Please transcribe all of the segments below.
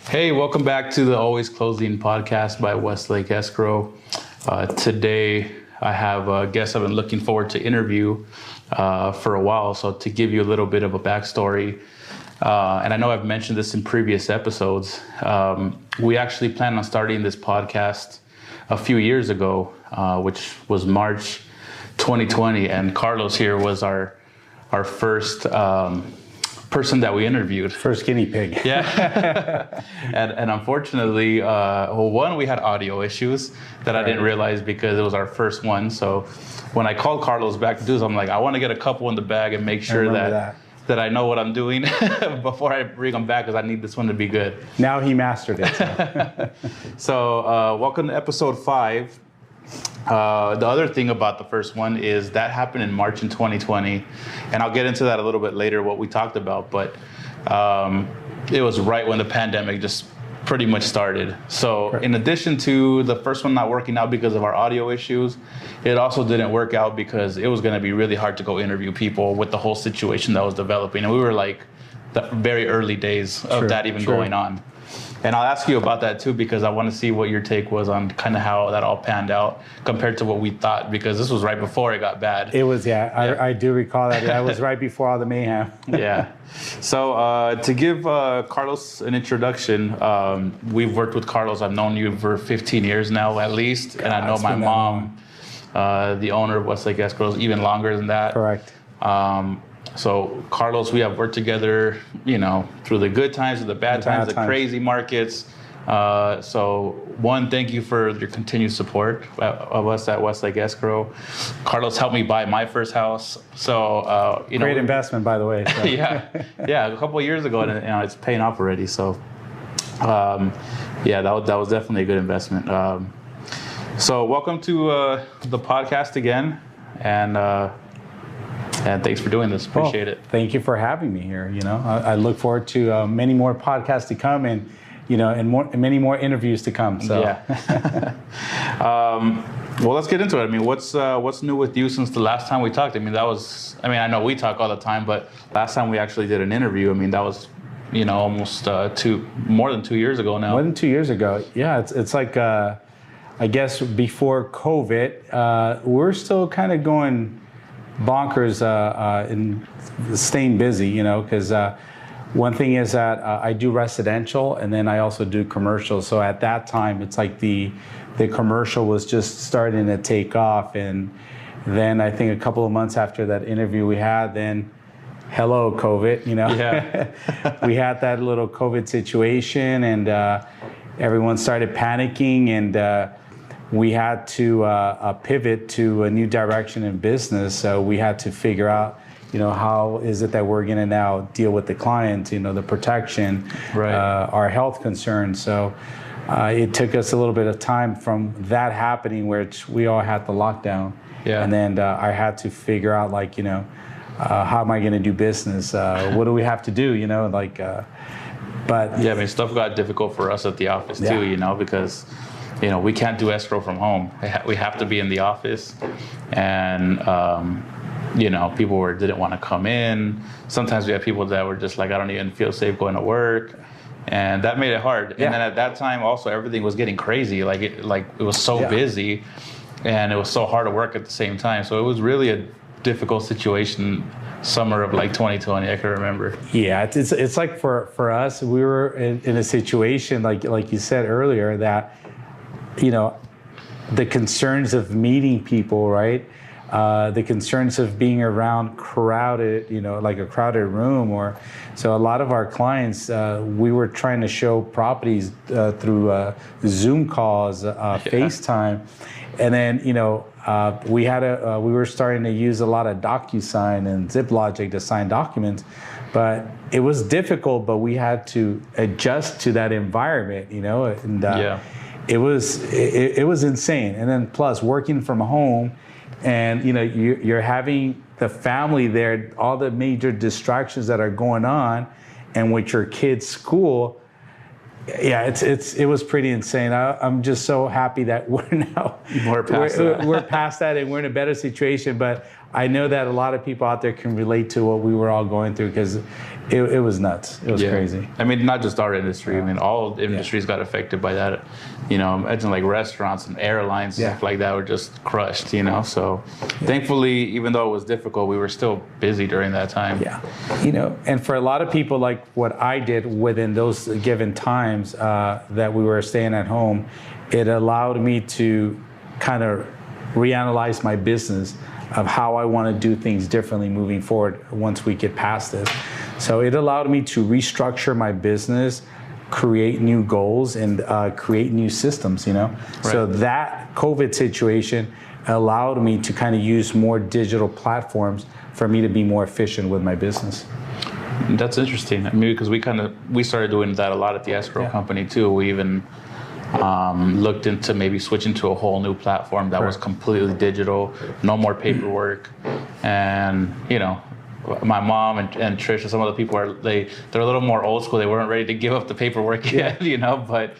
Hey, welcome back to the Always Closing podcast by Westlake Escrow. Today, I have a guest I've been looking forward to interview for a while. So to give you a little bit of a backstory, and I know I've mentioned this in previous episodes, we actually planned on starting this podcast a few years ago, which was March 2020, and Carlos here was our first person that we interviewed. First guinea pig. Yeah. and unfortunately, one, we had audio issues that I didn't realize because it was our first one. So when I called Carlos back to do this, I'm like, I want to get a couple in the bag and make sure that I know what I'm doing before I bring them back, because I need this one to be good. Now he mastered it. So welcome to episode 5. The other thing about the first one is that happened in March in 2020, and I'll get into that a little bit later, what we talked about, but it was right when the pandemic just pretty much started. So in addition to the first one not working out because of our audio issues, it also didn't work out because it was going to be really hard to go interview people with the whole situation that was developing, and we were like the very early days of that even going on. And I'll ask you about that too, because I want to see what your take was on kind of how that all panned out compared to what we thought, because this was right before it got bad. It was, I do recall that. That was right before all the mayhem. Yeah. So to give Carlos an introduction, we've worked with Carlos. I've known you for 15 years now, at least. And I know my mom, the owner of Westlake Escrow, even longer than that. Correct. So Carlos, we have worked together, through the good times, the bad times, the crazy markets. So one, thank you for your continued support of us at Westlake Escrow. Carlos helped me buy my first house. So, great investment, by the way. So. yeah, a couple of years ago, and it's paying off already. So, that was definitely a good investment. So welcome to the podcast again. And thanks for doing this. Appreciate it. Thank you for having me here. I look forward to many more podcasts to come, and many more interviews to come. So yeah. Well, let's get into it. I mean, what's new with you since the last time we talked? I mean, I know we talk all the time, but last time we actually did an interview, I mean, that was almost more than 2 years ago now. More than 2 years ago. Yeah, it's like I guess before COVID, we're still kind of going bonkers in staying busy, because one thing is that I do residential, and then I also do commercial. So at that time, it's like the commercial was just starting to take off, and then I think a couple of months after that interview we had, then hello COVID, Yeah. We had that little COVID situation, and everyone started panicking, and we had to pivot to a new direction in business. So we had to figure out, how is it that we're going to now deal with the client, the protection, our health concerns. So it took us a little bit of time from that happening, which we all had the lockdown. Yeah. And then I had to figure out, how am I going to do business? What do we have to do? But yeah, I mean, stuff got difficult for us at the office too, because we can't do escrow from home. We have to be in the office, and people didn't want to come in. Sometimes we had people that were just like, I don't even feel safe going to work, and that made it hard. Yeah. And then at that time, also everything was getting crazy. It was so busy, and it was so hard to work at the same time. So it was really a difficult situation. Summer of 2020, I can remember. Yeah, it's like for us, we were in a situation like you said earlier that. The concerns of meeting people, right? The concerns of being around crowded, like a crowded room, so a lot of our clients, we were trying to show properties through Zoom calls, FaceTime, and then we were starting to use a lot of DocuSign and ZipLogic to sign documents, but it was difficult. But we had to adjust to that environment, and. It was insane, and then plus working from home, and you're having the family there, all the major distractions that are going on, and with your kids' school. Yeah, it was pretty insane. I'm just so happy that we're past that, and we're in a better situation. But I know that a lot of people out there can relate to what we were all going through, because it was nuts. It was crazy. I mean, not just our industry. I mean, all industries got affected by that. You know, imagine like restaurants and airlines, stuff like that were just crushed, you know. So thankfully, even though it was difficult, we were still busy during that time. Yeah. You know, and for a lot of people, like what I did within those given times that we were staying at home, it allowed me to kind of reanalyze my business of how I want to do things differently moving forward once we get past this. So it allowed me to restructure my business, create new goals, and create new systems, you know? Right. So that COVID situation allowed me to kind of use more digital platforms for me to be more efficient with my business. That's interesting. I mean, because we started doing that a lot at the Escrow company too. We even looked into maybe switching to a whole new platform that was completely digital, no more paperwork. And, you know, my mom and Trish and some other people they're a little more old school. They weren't ready to give up the paperwork yet, you know, but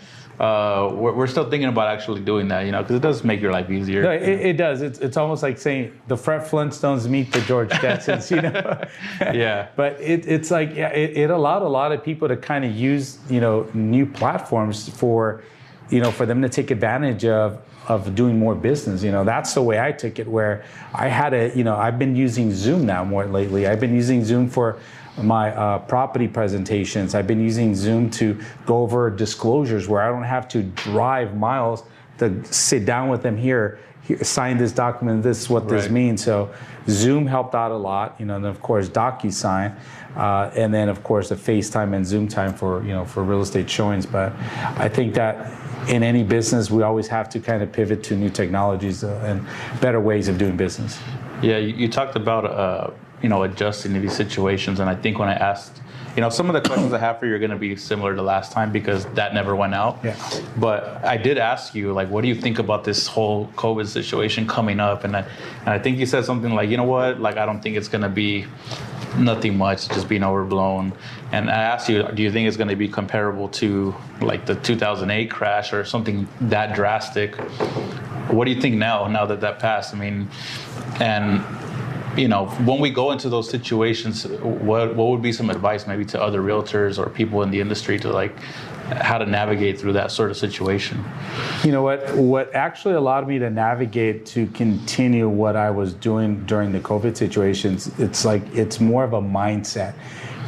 we're still thinking about actually doing that, you know, because it does make your life easier. No, it does. It's almost like saying the Fred Flintstones meet the George Jetsons, you know. Yeah. But it's like it allowed a lot of people to kind of use, you know, new platforms for, you know, for them to take advantage of doing more business. You know, that's the way I took it, where I had I've been using Zoom now more lately. I've been using Zoom for my property presentations. I've been using Zoom to go over disclosures where I don't have to drive miles to sit down with them here sign this document, this is what this means. So Zoom helped out a lot, you know, and of course DocuSign, and then of course the FaceTime and Zoom time for, you know, for real estate showings. But I think that in any business, we always have to kind of pivot to new technologies and better ways of doing business. Yeah, you talked about, you know, adjusting to these situations. And I think when I asked, you know, some of the questions I have for you are going to be similar to last time because that never went out. Yeah. But I did ask you, like, what do you think about this whole COVID situation coming up? And I think you said something like, you know what, like, I don't think it's going to be nothing much, just being overblown. And I asked you, do you think it's going to be comparable to like the 2008 crash or something that drastic? What do you think now that passed? I mean, and you know, when we go into those situations, what would be some advice maybe to other realtors or people in the industry to like how to navigate through that sort of situation? You know what actually allowed me to navigate to continue what I was doing during the COVID situations, it's more of a mindset.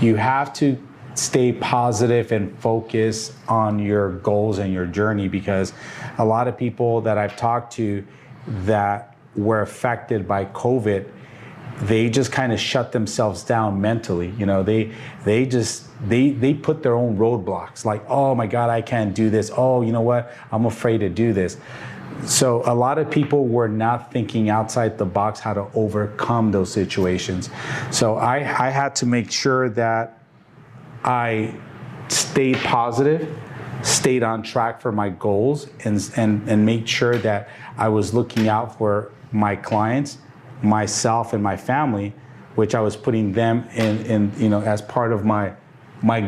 You have to stay positive and focus on your goals and your journey, because a lot of people that I've talked to that were affected by COVID, they just kind of shut themselves down mentally. You know, they put their own roadblocks, like, oh my God, I can't do this. Oh, you know what? I'm afraid to do this. So a lot of people were not thinking outside the box how to overcome those situations. So I had to make sure that I stayed positive, stayed on track for my goals, and made sure that I was looking out for my clients, myself, and my family, which I was putting them in you know, as part of my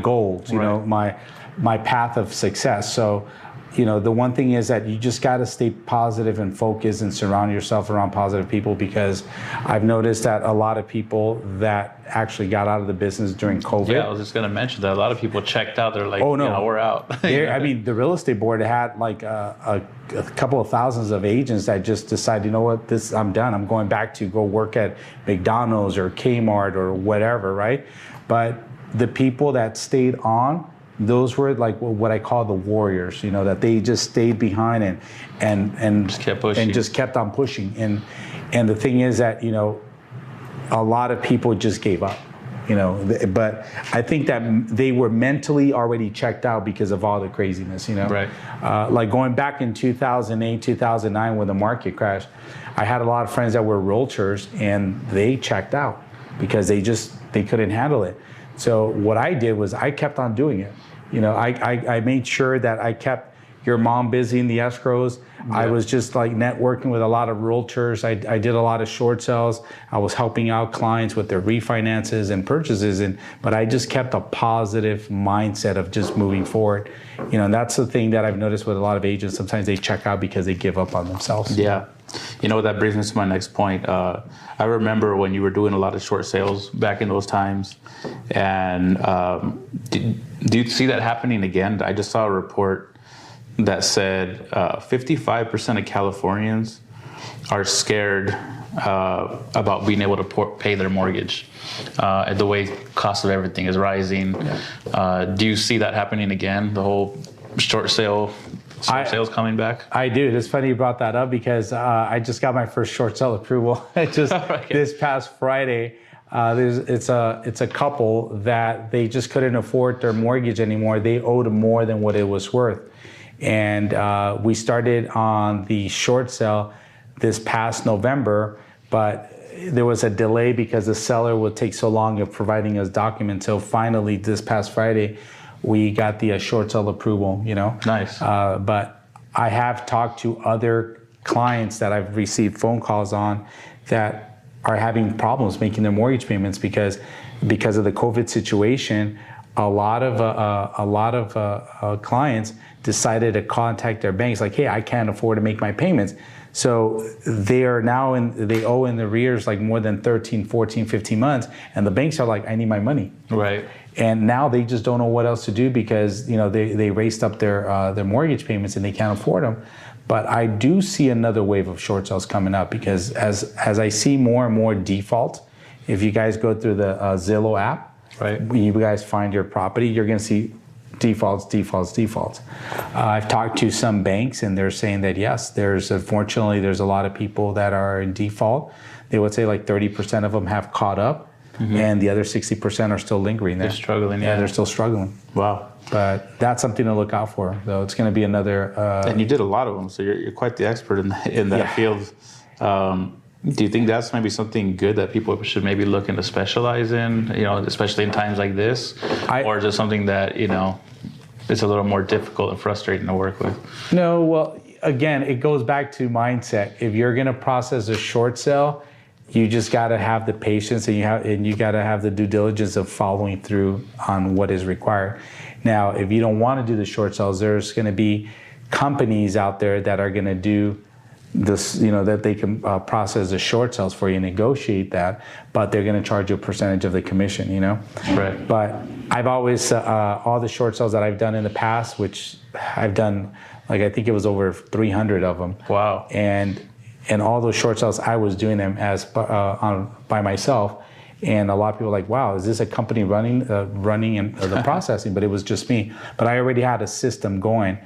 goals, you know, my path of success. So, you know, the one thing is that you just got to stay positive and focused and surround yourself around positive people, because I've noticed that a lot of people that actually got out of the business during COVID. Yeah, I was just going to mention that a lot of people checked out. They're like, oh no, you know, we're out. I mean, the real estate board had like a couple of thousands of agents that just decided, you know what, I'm done. I'm going back to go work at McDonald's or Kmart or whatever, right? But the people that stayed on, those were like what I call the warriors, you know, that they just stayed behind and just kept pushing. And just kept on pushing. And the thing is that, you know, a lot of people just gave up, you know, but I think that they were mentally already checked out because of all the craziness, you know. Right. Like going back in 2008, 2009 when the market crashed, I had a lot of friends that were realtors and they checked out because they couldn't handle it. So what I did was I kept on doing it. You know, I made sure that I kept your mom busy in the escrows. Yeah. I was just like networking with a lot of realtors. I did a lot of short sales. I was helping out clients with their refinances and purchases, but I just kept a positive mindset of just moving forward. You know, and that's the thing that I've noticed with a lot of agents. Sometimes they check out because they give up on themselves. Yeah. You know, that brings me to my next point. I remember when you were doing a lot of short sales back in those times. And do you see that happening again? I just saw a report that said 55% of Californians are scared about being able to pay their mortgage. And the way cost of everything is rising. Yeah. Do you see that happening again? The whole short sales coming back? I do. It's funny you brought that up because I just got my first short sale approval this past Friday. It's a couple that they just couldn't afford their mortgage anymore. They owed more than what it was worth. And we started on the short sale this past November, but there was a delay because the seller would take so long of providing us documents. So finally, this past Friday, we got the short sale approval, you know. Nice. But I have talked to other clients that I've received phone calls on that are having problems making their mortgage payments because of the COVID situation. A lot of clients decided to contact their banks like, hey, I can't afford to make my payments. So they are now they owe in the arrears like more than 13, 14, 15 months. And the banks are like, I need my money. Right. And now they just don't know what else to do because, you know, they raised up their mortgage payments and they can't afford them. But I do see another wave of short sales coming up because as I see more and more defaults, if you guys go through the Zillow app, right, you guys find your property, you're going to see defaults. I've talked to some banks and they're saying that yes, unfortunately there's a lot of people that are in default. They would say like 30% of them have caught up, and the other 60% are still lingering there. They're struggling. Yeah, they're still struggling. Wow. But that's something to look out for, though. It's going to be another. And you did a lot of them, so you're quite the expert in that field. Do you think that's maybe something good that people should maybe look into specialize in, you know, especially in times like this? Or is it something that, you know, it's a little more difficult and frustrating to work with? No, well, again, it goes back to mindset. If you're going to process a short sale, you just got to have the patience and you got to have the due diligence of following through on what is required. Now, if you don't want to do the short sales, there's going to be companies out there that are going to do this, you know, that they can process the short sales for you, negotiate that, but they're going to charge you a percentage of the commission, you know? Right. But I've always, all the short sales that I've done in the past, which I've done, like, I think it was over 300 of them. Wow. And all those short sales, I was doing them as by myself. And a lot of people were like, wow, is this a company running the processing? But it was just me. But I already had a system going.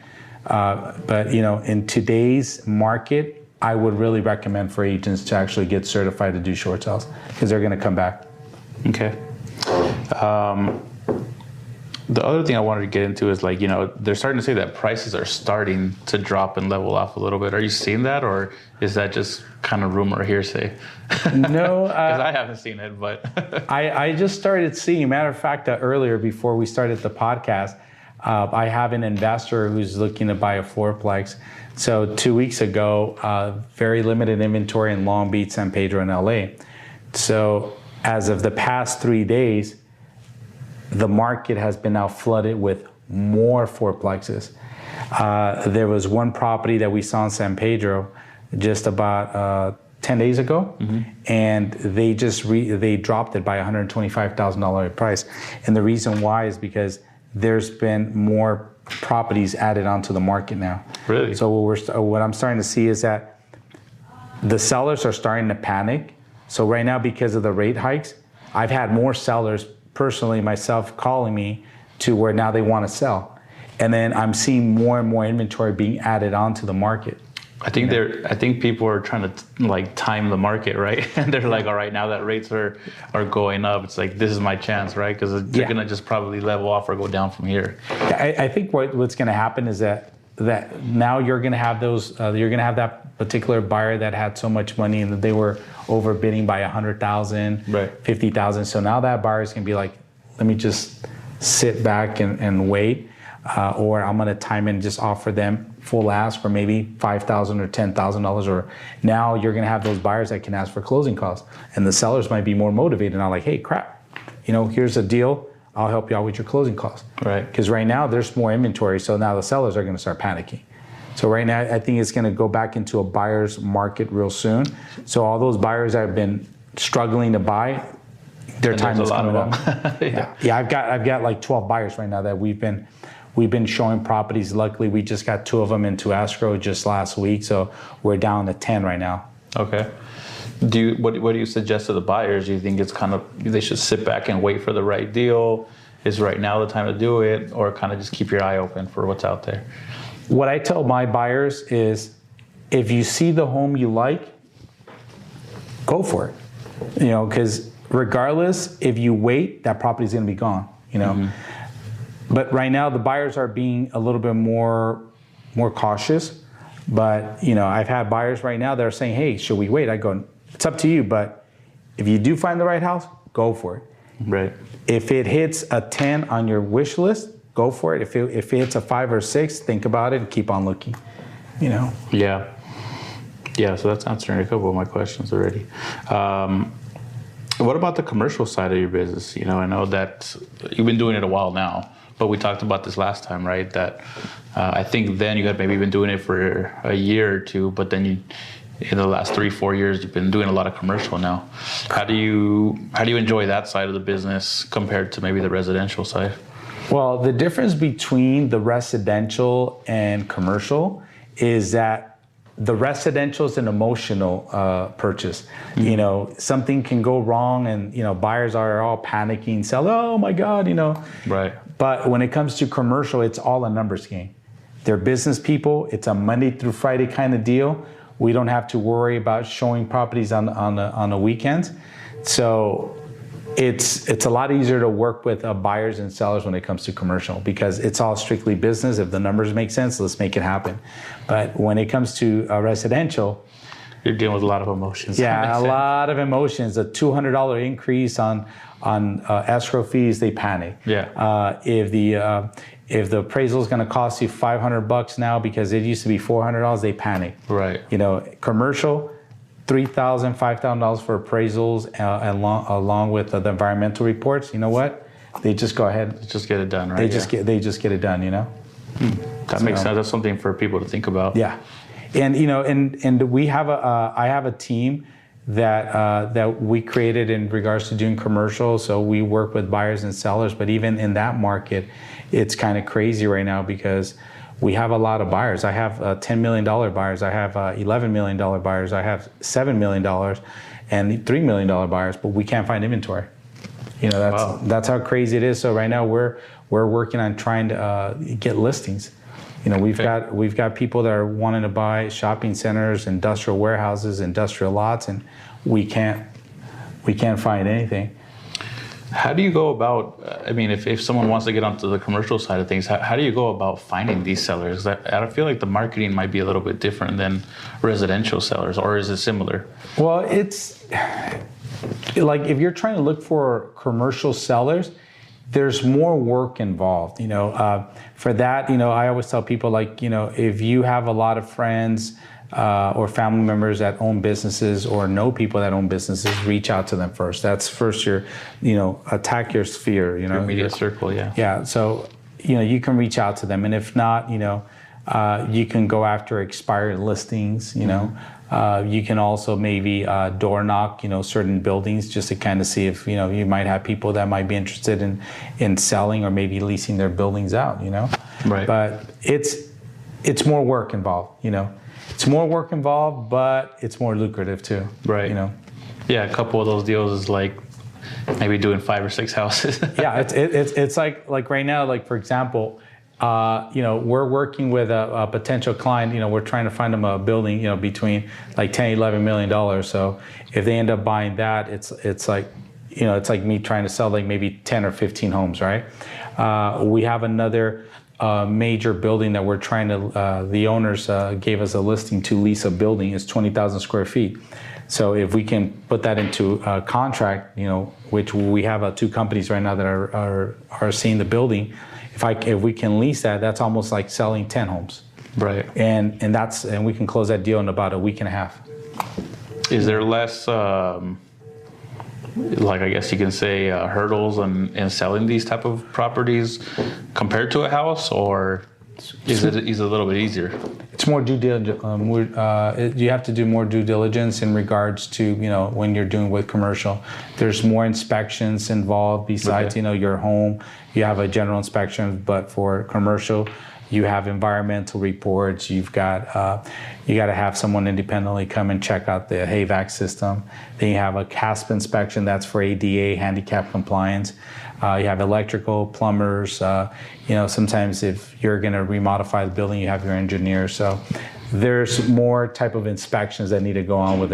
But, you know, in today's market, I would really recommend for agents to actually get certified to do short sales because they're going to come back. Okay. The other thing I wanted to get into is, like, you know, they're starting to say that prices are starting to drop and level off a little bit. Are you seeing that, or is that just kind of rumor or hearsay? No. Because I haven't seen it, but. I just started seeing, matter of fact, earlier before we started the podcast, I have an investor who's looking to buy a fourplex. So 2 weeks ago, very limited inventory in Long Beach, San Pedro, and LA. So as of the past 3 days, the market has been now flooded with more fourplexes. There was one property that we saw in San Pedro just about 10 days ago, and they dropped it by $125,000 price. And the reason why is because there's been more properties added onto the market now. Really? So what I'm starting to see is that the sellers are starting to panic. So right now, because of the rate hikes, I've had more sellers, personally myself, calling me to where now they want to sell. And then I'm seeing more and more inventory being added onto the market. I think people are trying to like time the market, right? And they're like, all right, now that rates are going up, it's like, this is my chance, right? Because they're going to just probably level off or go down from here. I think what's going to happen is that now you're going to have that particular buyer that had so much money and that they were overbidding by 100,000, right, 50,000. So now that buyer is going to be like, let me just sit back and wait. or I'm going to time and just offer them full ask for maybe $5,000 or $10,000, or now you're going to have those buyers that can ask for closing costs, and the sellers might be more motivated. I'm like, hey, crap, here's a deal. I'll help you out with your closing costs. Right. Because right now there's more inventory, so now the sellers are going to start panicking. So right now I think it's going to go back into a buyer's market real soon. So all those buyers that have been struggling to buy, their time is coming up. Yeah, I've got like 12 buyers right now that we've been showing properties. Luckily, we just got 2 of them into escrow just last week, so we're down to 10 right now. Okay. What do you suggest to the buyers? Do you think it's they should sit back and wait for the right deal? Is right now the time to do it, or kind of just keep your eye open for what's out there? What I tell my buyers is, if you see the home you like, go for it. Because regardless, if you wait, that property's going to be gone. But right now, the buyers are being a little bit more cautious. But I've had buyers right now that are saying, "Hey, should we wait?" I go, "It's up to you. But if you do find the right house, go for it." Right. If it hits a 10 on your wish list, go for it. If it hits a 5 or 6, think about it and keep on looking. Yeah. So that's answering a couple of my questions already. What about the commercial side of your business? I know that you've been doing it a while now, but we talked about this last time, right? That I think then you had maybe been doing it for a year or 2, but then in the last 3-4 years, you've been doing a lot of commercial now. How do you enjoy that side of the business compared to maybe the residential side? Well, the difference between the residential and commercial is that the residential is an emotional purchase. Something can go wrong, and buyers are all panicking, sell, oh my God, Right. But when it comes to commercial, it's all a numbers game. They're business people. It's a Monday through Friday kind of deal. We don't have to worry about showing properties on the weekends. So it's a lot easier to work with buyers and sellers when it comes to commercial, because it's all strictly business. If the numbers make sense, let's make it happen. But when it comes to residential, you're dealing with a lot of emotions. Yeah, a lot of emotions. A $200 increase on escrow fees, they panic. Yeah. If the appraisal is going to cost you $500 now because it used to be $400, they panic. Right. Commercial, $3,000, $5,000 for appraisals, along with the environmental reports. You know what? They just go ahead. Just get it done, right? They just get it done. That makes sense. That's something for people to think about. Yeah, and I have a team that we created in regards to doing commercial. So we work with buyers and sellers, but even in that market, it's kind of crazy right now because we have a lot of buyers. I have $10 million buyers. I have $11 million buyers. I have $7 million and $3 million buyers, but we can't find inventory. That's how crazy it is. So right now we're working on trying to get listings. We've got people that are wanting to buy shopping centers, industrial warehouses, industrial lots, and we can't find anything. How do you go about, if someone wants to get onto the commercial side of things, how do you go about finding these sellers? I feel like the marketing might be a little bit different than residential sellers, or is it similar? Well, it's like if you're trying to look for commercial sellers, there's more work involved. For that, I always tell people, if you have a lot of friends or family members that own businesses or know people that own businesses, reach out to them first. That's first your, attack your sphere, your media circle, yeah. Yeah, so, you can reach out to them. And if not, you can go after expired listings, you can also maybe door knock, certain buildings just to kind of see if, you might have people that might be interested in selling or maybe leasing their buildings out, Right. But it's more work involved, It's more work involved, but it's more lucrative too. Right. Yeah, a couple of those deals is like maybe doing 5 or 6 houses. Yeah, it's like right now, for example, we're working with a potential client. We're trying to find them a building, between like $10, $11 million. So if they end up buying that, it's like me trying to sell like maybe 10 or 15 homes, right? We have another major building that we're trying to. The owners gave us a listing to lease a building. It's 20,000 square feet. So if we can put that into a contract, which we have 2 companies right now that are seeing the building. if we can lease that, that's almost like selling 10 homes. Right. And we can close that deal in about a week and a half. Is there less, like I guess you can say, hurdles in selling these type of properties compared to a house, or is it a little bit easier? It's more due diligence. You have to do more due diligence in regards to, when you're doing with commercial. There's more inspections involved besides, your home. You have a general inspection, but for commercial, you have environmental reports. You got to have someone independently come and check out the HVAC system. Then you have a CASP inspection, that's for ADA, handicap compliance. You have electrical, plumbers. Sometimes if you're going to remodify the building, you have your engineers. So there's more type of inspections that need to go on with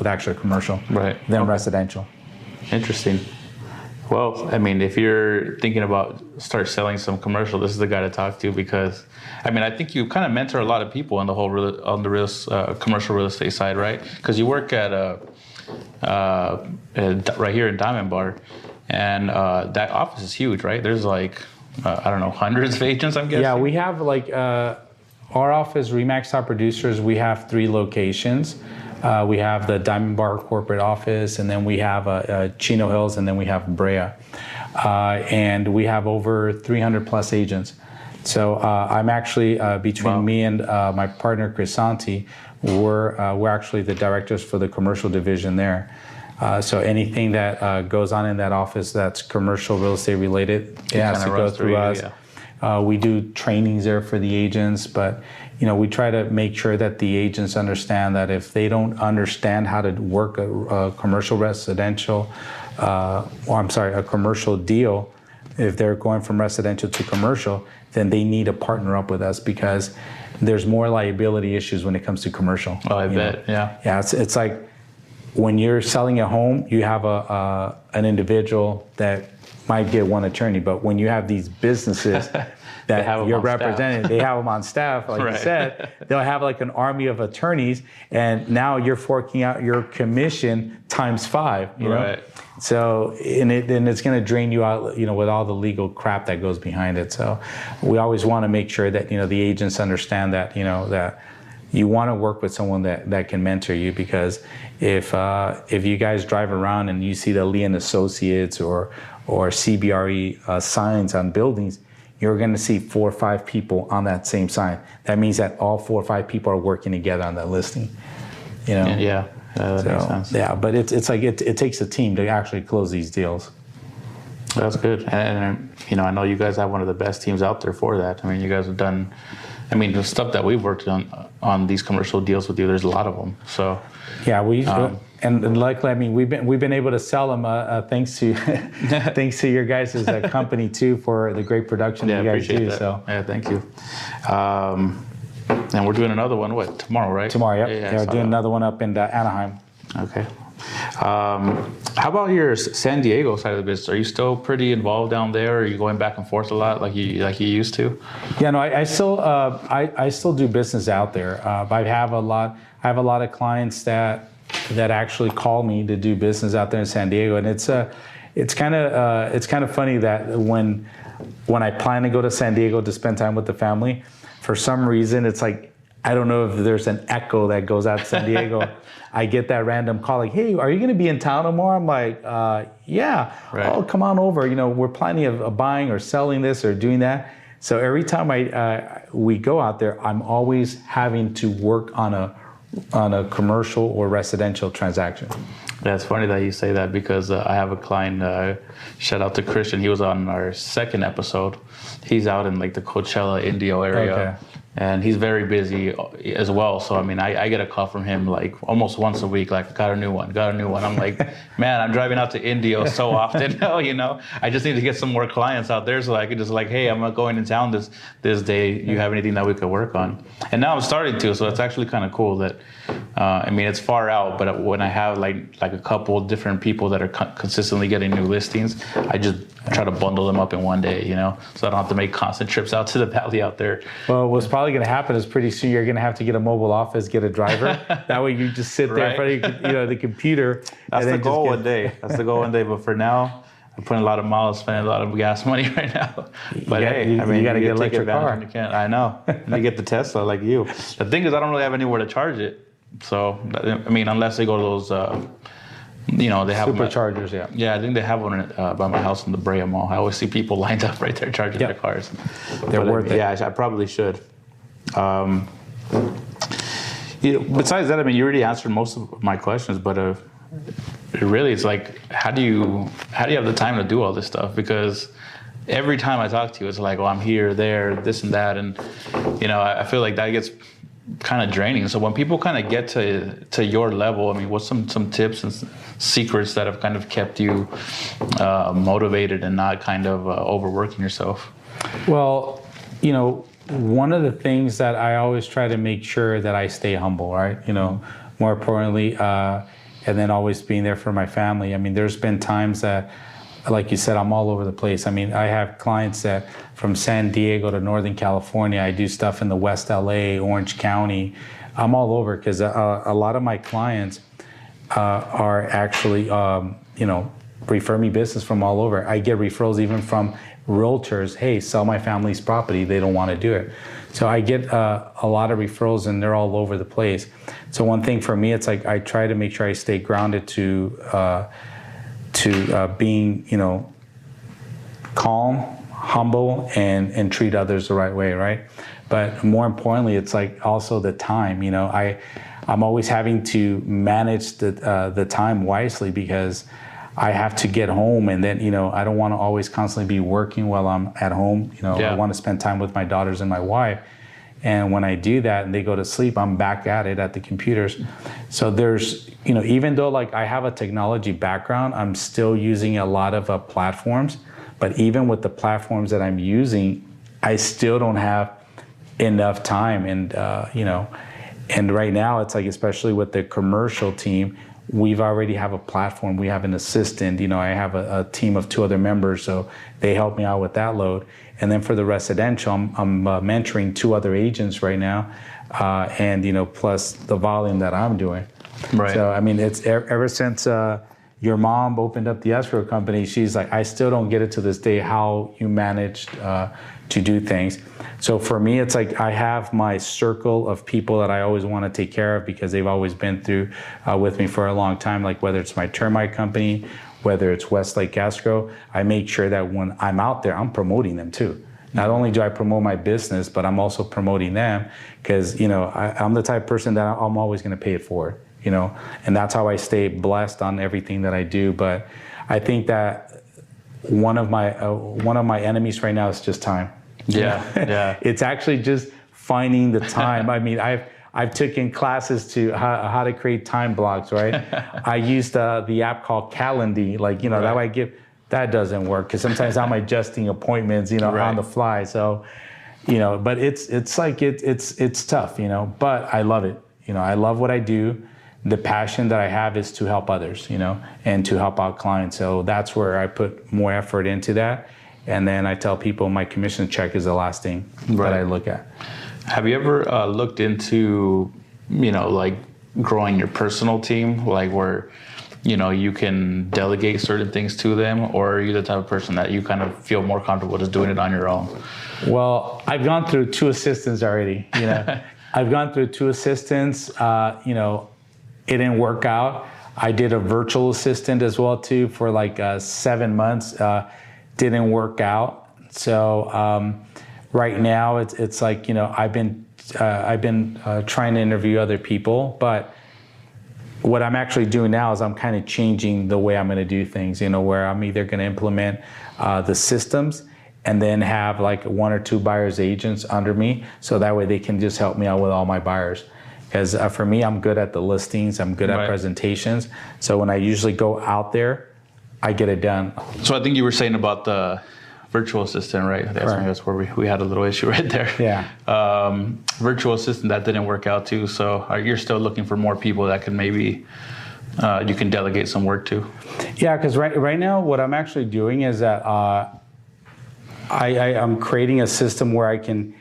actual commercial than residential. Interesting. Well, I mean, if you're thinking about start selling some commercial, this is the guy to talk to, because, I mean, I think you kind of mentor a lot of people on the whole commercial real estate side, right? Because you work at right here in Diamond Bar, and that office is huge, right? There's like I don't know, hundreds of agents, I'm guessing. Yeah, we have like our office, REMAX Top Producers. We have 3 locations. We have the Diamond Bar corporate office, and then we have Chino Hills, and then we have Brea. And we have over 300 plus agents. So I'm actually, between me and my partner, Chris Santi, we're actually the directors for the commercial division there. So anything that goes on in that office that's commercial real estate related, it has to go through us. Yeah. We do trainings there for the agents, but we try to make sure that the agents understand that if they don't understand how to work a commercial residential, a commercial deal, if they're going from residential to commercial, then they need to partner up with us, because there's more liability issues when it comes to commercial. Oh, I bet. Yeah. Yeah, it's like when you're selling a home, you have an individual that might get one attorney, but when you have these businesses that you're representing, they have them on staff, like you said, they'll have like an army of attorneys, and now you're forking out your commission times 5, you know? So, and it's going to drain you out, with all the legal crap that goes behind it. So we always want to make sure that, the agents understand that, that you want to work with someone that can mentor you, because if you guys drive around and you see the Lee and Associates or CBRE signs on buildings, you're going to see 4 or 5 people on that same sign. That means that all 4 or 5 people are working together on that listing. Yeah, that makes sense. Yeah, but it's like it takes a team to actually close these deals. That's good, and I know you guys have one of the best teams out there for that. I mean, you guys have done. I mean, the stuff that we've worked on these commercial deals with you, there's a lot of them. So yeah, and luckily, I mean, we've been able to sell them thanks to thanks to your guys' company too, for the great production that you guys do. That. So yeah, thank you. And we're doing another one tomorrow, right? Tomorrow, yep. Yeah, we're doing another one up in Anaheim. Okay. How about your San Diego side of the business? Are you still pretty involved down there? Are you going back and forth a lot like you used to? Yeah, no, I still do business out there. I have a lot of clients that actually call me to do business out there in San Diego, and it's kind of funny that when I plan to go to San Diego to spend time with the family, for some reason it's like, I don't know if there's an echo that goes out to San Diego. I get that random call like, hey, are you going to be in town tomorrow? I'm like, yeah. Right. Oh, come on over. We're planning of buying or selling this or doing that. So every time we go out there, I'm always having to work on a commercial or residential transaction. Yeah, it's funny that you say that, because I have a client, shout out to Christian, he was on our second episode. He's out in like the Coachella, Indio area. Okay. And he's very busy as well. So, I mean, I get a call from him like almost once a week, like, got a new one. I'm like, man, I'm driving out to Indio so often. I just need to get some more clients out there so I could just like, hey, I'm going in town this day. You have anything that we could work on? And now I'm starting to, so it's actually kind of cool that, I mean, it's far out, but when I have like a couple different people that are consistently getting new listings, I just try to bundle them up in one day, so I don't have to make constant trips out to the valley out there. Well, what's probably going to happen is pretty soon you're going to have to get a mobile office, get a driver. That way you just sit there in front of the computer. That's the goal one day. But for now, I'm putting a lot of miles, spending a lot of gas money right now. But hey, I mean, you got to get an take electric advantage car. when you can. I know. You get the Tesla like you. The thing is, I don't really have anywhere to charge it. So, I mean, unless they go to those, you know, they have Superchargers, yeah. Yeah, I think they have one by my house in the Brea Mall. I always see people lined up right there charging their cars. They're worth it. Yeah, I probably should. You know, besides that, I mean, you already answered most of my questions, but really, it's like, how do you have the time to do all this stuff? Because every time I talk to you, it's like, oh, I'm here, there, this and that, and you know, I feel like that gets kind of draining. So when people kind of get to your level, I mean, what's some tips and secrets that have kind of kept you motivated and not kind of overworking yourself? Well, you know, one of the things that I always try to make sure that I stay humble, right? You know, more importantly, and then always being there for my family. I mean, there's been times that, like you said, I'm all over the place. I mean, I have clients that from San Diego to Northern California. I do stuff in the West LA, Orange County. I'm all over because a lot of my clients are actually, you know, refer me business from all over. I get referrals even from realtors. Hey, sell my family's property. They don't want to do it. So I get a lot of referrals, and they're all over the place. So one thing for me, it's like I try to make sure I stay grounded to being, you know, calm, humble, and treat others the right way, right? But more importantly, it's like also the time. You know, I'm always having to manage the time wisely because I have to get home, and then, you know, I don't want to always constantly be working while I'm at home. You know, I want to spend time with my daughters and my wife. And when I do that and they go to sleep, I'm back at it at the computers. So there's, you know, even though like I have a technology background, I'm still using a lot of platforms. But even with the platforms that I'm using, I still don't have enough time. And, you know, and right now it's like, especially with the commercial team, we've already have a platform. We have an assistant. You know, I have a team of 2 other members, so they help me out with that load. And then for the residential, I'm mentoring 2 other agents right now, and, you know, plus the volume that I'm doing. Right. So I mean, it's ever since your mom opened up the escrow company, she's like, I still don't get it to this day how you managed to do things. So for me, it's like I have my circle of people that I always want to take care of because they've always been through with me for a long time, like whether it's my termite company, whether it's Westlake Escrow, I make sure that when I'm out there, I'm promoting them too. Not only do I promote my business, but I'm also promoting them because, you know, I'm the type of person that I'm always going to pay it forward, you know, and that's how I stay blessed on everything that I do. But I think that one of my enemies right now is just time. Yeah, yeah. It's actually just finding the time. I mean, I've taken classes to how to create time blocks, right? I used the app called Calendly, like, you know, that way that doesn't work because sometimes I'm adjusting appointments, you know, on the fly. So, you know, but it's like it's tough, you know, but I love it. You know, I love what I do. The passion that I have is to help others, you know, and to help out clients. So that's where I put more effort into that. And then I tell people my commission check is the last thing that I look at. Have you ever looked into, you know, like growing your personal team, like where, you know, you can delegate certain things to them, or are you the type of person that you kind of feel more comfortable just doing it on your own? Well, I've gone through 2 assistants already, you know. I've gone through 2 assistants, you know, it didn't work out. I did a virtual assistant as well too for like 7 months. Didn't work out. So right now it's like, you know, I've been trying to interview other people, but what I'm actually doing now is I'm kind of changing the way I'm going to do things, you know, where I'm either going to implement the systems and then have like 1 or 2 buyers agents under me. So that way they can just help me out with all my buyers. Because for me, I'm good at the listings. I'm good at presentations. So when I usually go out there, I get it done. So I think you were saying about the virtual assistant, right? That's where we had a little issue right there. Yeah. Virtual assistant, that didn't work out too. So you're still looking for more people that can maybe, you can delegate some work to. Yeah, because right now what I'm actually doing is that I'm creating a system where I can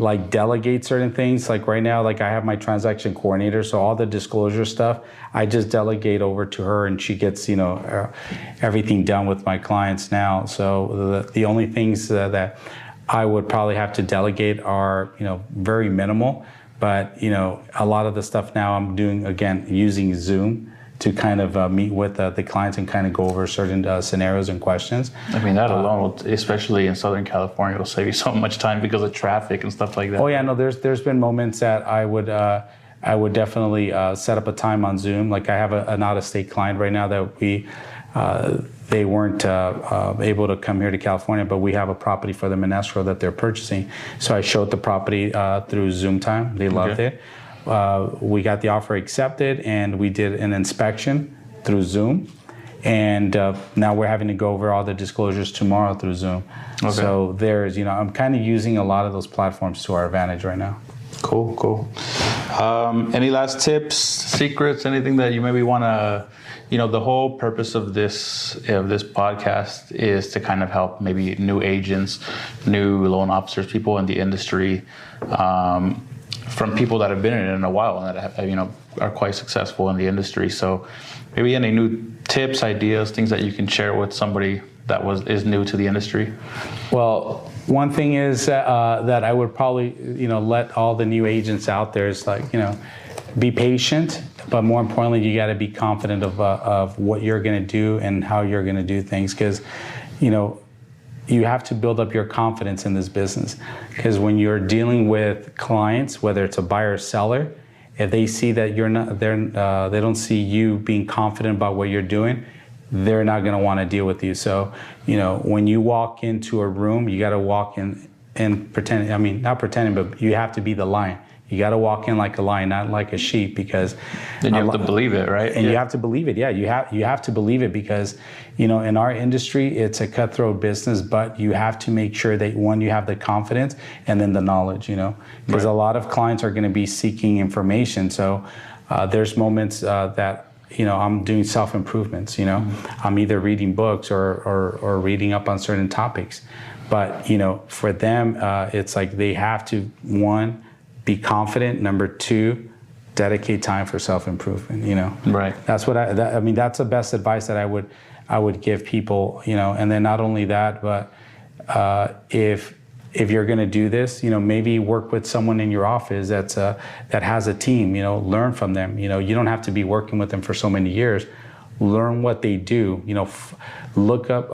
like delegate certain things. Like right now, like I have my transaction coordinator, so all the disclosure stuff, I just delegate over to her, and she gets, you know, everything done with my clients now. So the only things that I would probably have to delegate are, you know, very minimal. But, you know, a lot of the stuff now I'm doing, again, using Zoom to kind of meet with the clients and kind of go over certain scenarios and questions. I mean, that alone, will, especially in Southern California, will save you so much time because of traffic and stuff like that. Oh yeah, no, there's been moments that I would definitely set up a time on Zoom. Like I have an out-of-state client right now that they weren't able to come here to California, but we have a property for them in Escrow that they're purchasing. So I showed the property through Zoom time. They loved it. We got the offer accepted, and we did an inspection through Zoom. And now we're having to go over all the disclosures tomorrow through Zoom. Okay. So there's, you know, I'm kind of using a lot of those platforms to our advantage right now. Cool, cool. Any last tips, secrets, anything that you maybe want to, you know, the whole purpose of this podcast is to kind of help maybe new agents, new loan officers, people in the industry, from people that have been in it in a while and that have, you know, are quite successful in the industry. So maybe any new tips, ideas, things that you can share with somebody that is new to the industry? Well, one thing is that I would probably, you know, let all the new agents out there is like, you know, be patient, but more importantly, you got to be confident of what you're going to do and how you're going to do things, because, you know, you have to build up your confidence in this business, because when you're dealing with clients, whether it's a buyer or seller, if they see that you're not, they don't see you being confident about what you're doing, they're not going to want to deal with you. So, you know, when you walk into a room, you got to walk in and pretend, I mean, not pretending, but you have to be the lion. You got to walk in like a lion, not like a sheep, because then you have to believe it, right? And you have to believe it. Yeah, you have to believe it, because, you know, in our industry, it's a cutthroat business, but you have to make sure that, one, you have the confidence and then the knowledge, you know, because a lot of clients are going to be seeking information. So there's moments that, you know, I'm doing self-improvements, you know, I'm either reading books or reading up on certain topics. But, you know, for them, it's like they have to, one, be confident. Number two, dedicate time for self-improvement, you know. Right. That's what I mean, that's the best advice that I would give people, you know. And then not only that, but if you're going to do this, you know, maybe work with someone in your office that has a team, you know, learn from them. You know, you don't have to be working with them for so many years. Learn what they do, you know, look up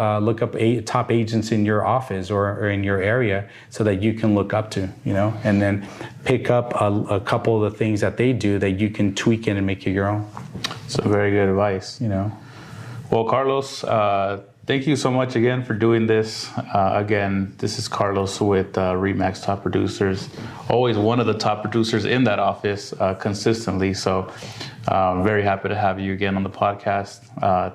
top agents in your office or in your area so that you can look up to, you know, and then pick up a couple of the things that they do that you can tweak it and make it your own. So very good advice. You know. Well, Carlos, thank you so much again for doing this. Again, this is Carlos with REMAX Top Producers. Always one of the top producers in that office consistently. So very happy to have you again on the podcast.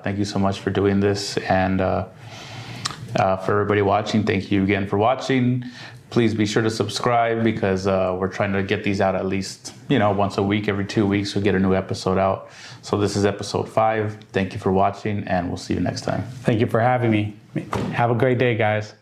Thank you so much for doing this. And for everybody watching, thank you again for watching. Please be sure to subscribe, because we're trying to get these out at least, you know, once a week, every 2 weeks, we'll get a new episode out. So this is episode 5. Thank you for watching, and we'll see you next time. Thank you for having me. Have a great day, guys.